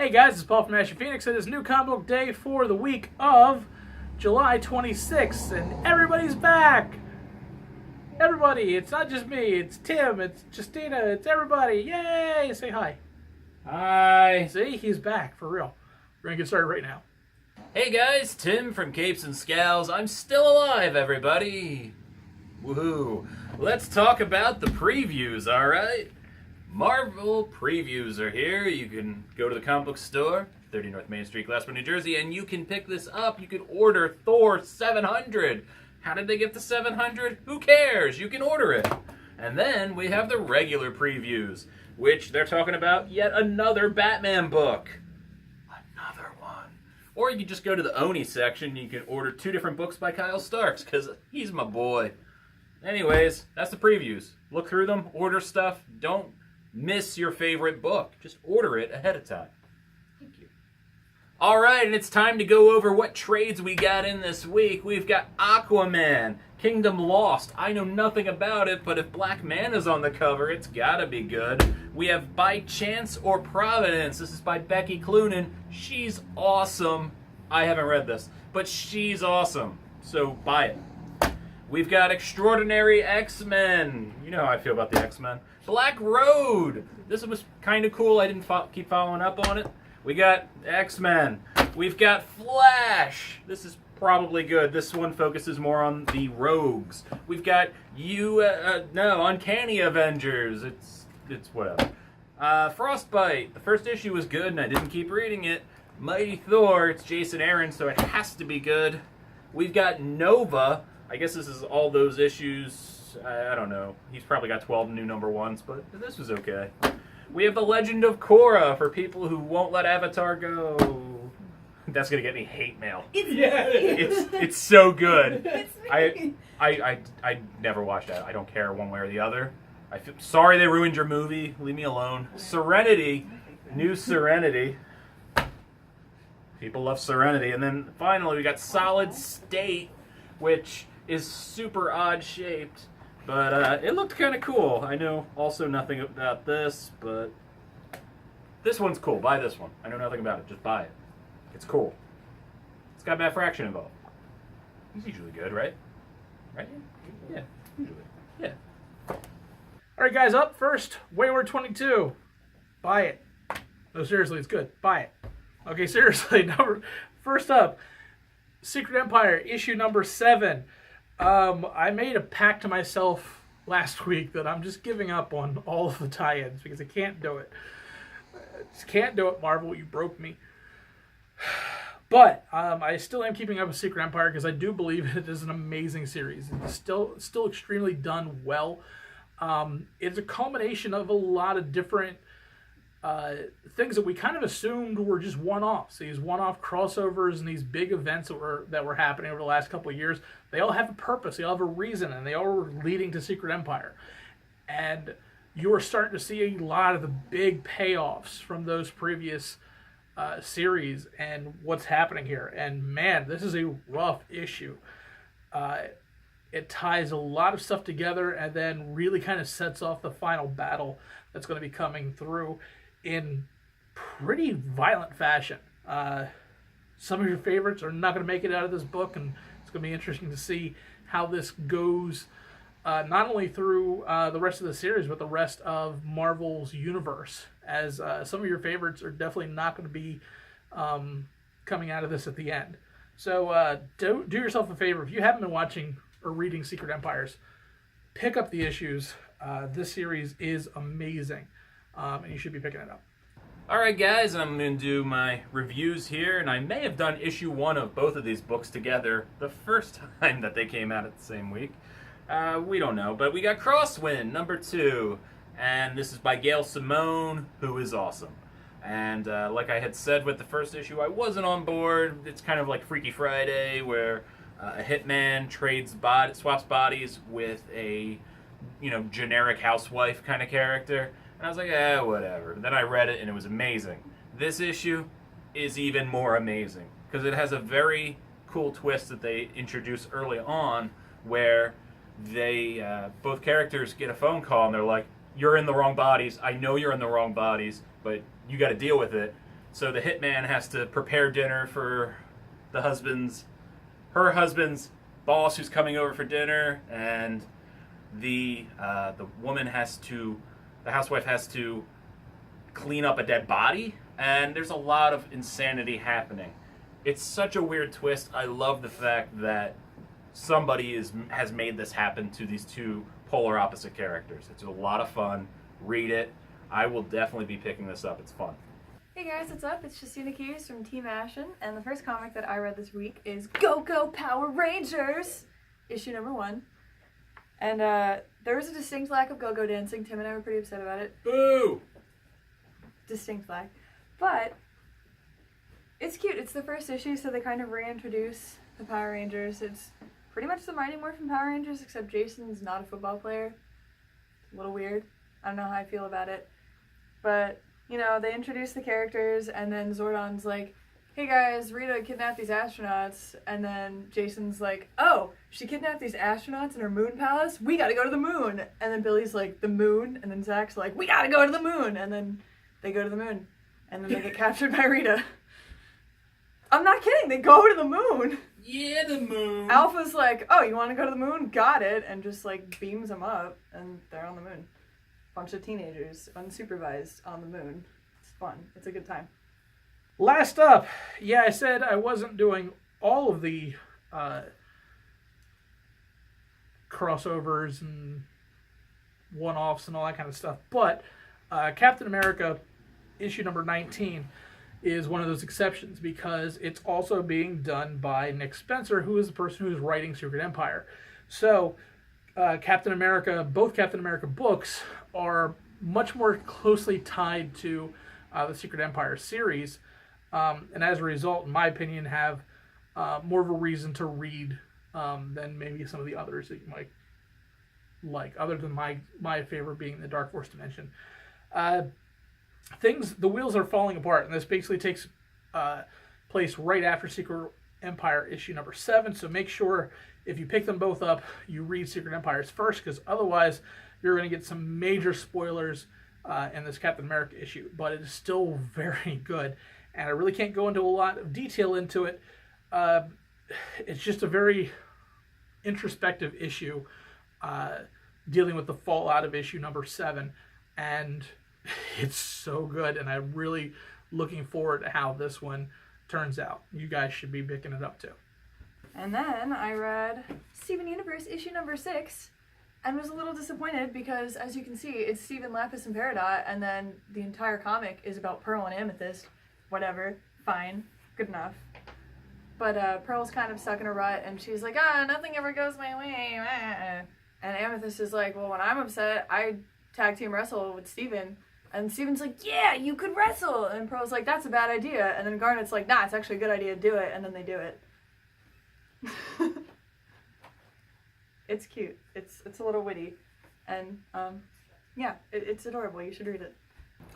Hey guys, it's Paul from Ashen. It is new comic book day for the week of July 26th, and everybody's back! Everybody, it's not just me, it's Tim, it's Justina, it's everybody, yay! Say hi. Hi! See, he's back, for real. We're gonna get started right now. Hey guys, Tim from Capes and Scowls. I'm still alive, everybody! Woohoo! Let's talk about the previews, alright? Marvel previews are here. You can go to the comic book store, 30 North Main Street, Glassboro, New Jersey, and you can pick this up. You can order Thor 700. How did they get to 700? Who cares? You can order it. And then we have the regular previews, which they're talking about yet another Batman book. Another one. Or you can just go to the Oni section. You can order 2 different books by Kyle Starks, because he's my boy. Anyways, that's the previews. Look through them, order stuff. Don't miss your favorite book. Just order it ahead of time. Thank you. Alright, and it's time to go over what trades we got in this week. We've got Aquaman, Kingdom Lost. I know nothing about it, but if Black Manta's on the cover, it's gotta be good. We have By Chance or Providence. This is by Becky Cloonan. She's awesome. I haven't read this, but she's awesome. So buy it. We've got Extraordinary X-Men. You know how I feel about the X-Men. Black Road. This was kind of cool. I didn't keep following up on it. We got X-Men. We've got Flash. This is probably good. This one focuses more on the rogues. We've got Uncanny Avengers. It's whatever. Frostbite. The first issue was good, and I didn't keep reading it. Mighty Thor. It's Jason Aaron, so it has to be good. We've got Nova. I guess this is all those issues. I don't know. He's probably got 12 new number ones, but this was okay. We have The Legend of Korra for people who won't let Avatar go. That's gonna get me hate mail. It's so good. I never watched that. I don't care one way or the other. I feel sorry they ruined your movie. Leave me alone. Serenity, new Serenity. People love Serenity, and then finally we got Solid State, which is super odd shaped, but it looked kind of cool. I know also nothing about this, but this one's cool. Buy this one. I know nothing about it. Just buy it. It's cool. It's got Matt Fraction involved. He's usually good, right? Right? Yeah, usually. Yeah. All right, guys, up first, Wayward 22. Buy it. No, seriously, it's good. Buy it. Okay, seriously. First up, Secret Empire, issue number 7. I made a pact to myself last week that I'm just giving up on all of the tie-ins because I can't do it. I just can't do it, Marvel. You broke me. But I still am keeping up with Secret Empire because I do believe it is an amazing series. It's still extremely done well. It's a culmination of a lot of different things that we kind of assumed were just one-offs. These one-off crossovers and these big events that were happening over the last couple of years, they all have a purpose, they all have a reason, and they all were leading to Secret Empire. And you are starting to see a lot of the big payoffs from those previous series and what's happening here. And man, this is a rough issue. It ties a lot of stuff together and then really kind of sets off the final battle that's going to be coming through in pretty violent fashion. Some of your favorites are not going to make it out of this book, and it's going to be interesting to see how this goes, not only through the rest of the series, but the rest of Marvel's universe, as some of your favorites are definitely not going to be coming out of this at the end. So do yourself a favor. If you haven't been watching or reading Secret Empires, pick up the issues. This series is amazing. And you should be picking it up. Alright guys, I'm going to do my reviews here, and I may have done issue 1 of both of these books together the first time that they came out at the same week. We don't know, but we got Crosswind, number 2, and this is by Gail Simone, who is awesome. And like I had said with the first issue, I wasn't on board. It's kind of like Freaky Friday, where a hitman swaps bodies with a generic housewife kind of character. And I was like, whatever. Then I read it, and it was amazing. This issue is even more amazing, because it has a very cool twist that they introduce early on, where they both characters get a phone call, and they're like, you're in the wrong bodies. I know you're in the wrong bodies, but you got to deal with it. So the hitman has to prepare dinner for her husband's boss who's coming over for dinner, and the housewife has to clean up a dead body, and there's a lot of insanity happening. It's such a weird twist. I love the fact that somebody has made this happen to these two polar opposite characters. It's a lot of fun. Read it. I will definitely be picking this up. It's fun. Hey guys, what's up? It's Justina Keys from Team Ashen, and the first comic that I read this week is Go Go Power Rangers, issue number 1. And there was a distinct lack of go-go dancing. Tim and I were pretty upset about it. Boo! Distinct lack. But it's cute. It's the first issue, so they kind of reintroduce the Power Rangers. It's pretty much the Mighty Morphin Power Rangers, except Jason's not a football player. A little weird. I don't know how I feel about it. But, you know, they introduce the characters, and then Zordon's like, hey guys, Rita kidnapped these astronauts. And then Jason's like, oh, she kidnapped these astronauts in her moon palace? We gotta go to the moon. And then Billy's like, the moon? And then Zach's like, we gotta go to the moon. And then they go to the moon. And then they get captured by Rita. I'm not kidding, they go to the moon. Yeah, the moon. Alpha's like, oh, you want to go to the moon? Got it. And just like beams them up, and they're on the moon. Bunch of teenagers, unsupervised, on the moon. It's fun. It's a good time. Last up, yeah, I said I wasn't doing all of the crossovers and one-offs and all that kind of stuff, but Captain America issue number 19 is one of those exceptions because it's also being done by Nick Spencer, who is the person who's writing Secret Empire. So both Captain America books are much more closely tied to the Secret Empire series, and as a result, in my opinion, have more of a reason to read than maybe some of the others that you might like, other than my favorite being the Dark Force Dimension. The wheels are falling apart, and this basically takes place right after Secret Empire issue number 7, so make sure if you pick them both up, you read Secret Empires first, because otherwise you're going to get some major spoilers in this Captain America issue, but it is still very good, and I really can't go into a lot of detail into it. It's just a very introspective issue dealing with the fallout of issue number 7, and it's so good, and I'm really looking forward to how this one turns out. You guys should be picking it up too. And then I read Steven Universe issue number 6 and was a little disappointed because, as you can see, it's Steven, Lapis, and Peridot, and then the entire comic is about Pearl and Amethyst. Whatever. Fine. Good enough. But Pearl's kind of stuck in a rut, and she's like, nothing ever goes my way. And Amethyst is like, well, when I'm upset, I tag team wrestle with Steven. And Steven's like, yeah, you could wrestle. And Pearl's like, that's a bad idea. And then Garnet's like, nah, it's actually a good idea to do it. And then they do it. It's cute. It's a little witty. And, yeah, it's adorable. You should read it.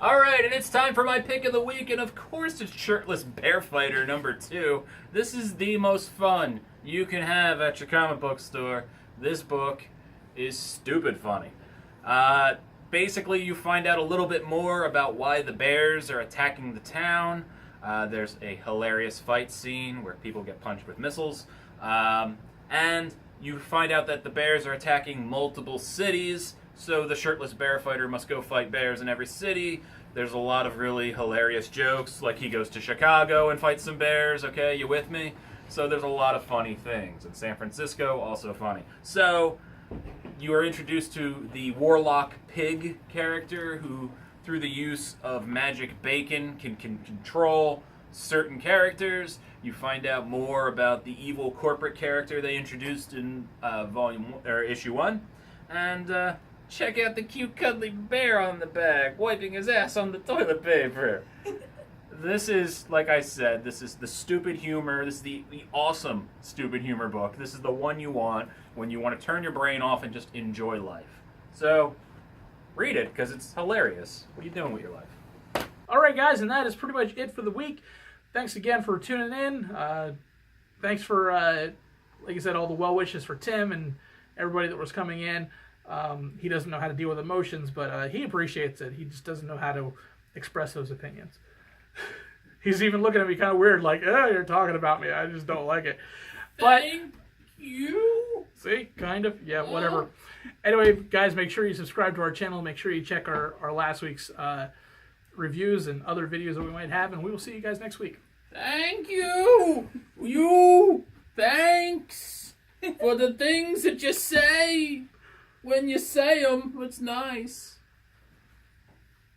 All right, and it's time for my pick of the week, and of course it's Shirtless Bear Fighter number 2. This is the most fun you can have at your comic book store. This book is stupid funny. Basically, you find out a little bit more about why the bears are attacking the town. There's a hilarious fight scene where people get punched with missiles. And you find out that the bears are attacking multiple cities, so the Shirtless Bear Fighter must go fight bears in every city. There's a lot of really hilarious jokes, like he goes to Chicago and fights some bears, okay, you with me? So there's a lot of funny things. And San Francisco, also funny. So you are introduced to the Warlock Pig character, who, through the use of magic bacon, can control certain characters. You find out more about the evil corporate character they introduced in issue 1. And check out the cute cuddly bear on the back, wiping his ass on the toilet paper. This is, like I said, this is the stupid humor. This is the awesome stupid humor book. This is the one you want when you want to turn your brain off and just enjoy life. So, read it, because it's hilarious. What are you doing with your life? All right, guys, and that is pretty much it for the week. Thanks again for tuning in. Thanks for, like I said, all the well wishes for Tim and everybody that was coming in. He doesn't know how to deal with emotions, but he appreciates it. He just doesn't know how to express those opinions. He's even looking at me kind of weird, like, oh, you're talking about me. I just don't like it. But Thank you. see, kind of. Yeah, whatever. Anyway, guys, make sure you subscribe to our channel. Make sure you check our last week's reviews and other videos that we might have. And we will see you guys next week. Thank you. You. Thanks for the things that you say. When you say them, it's nice.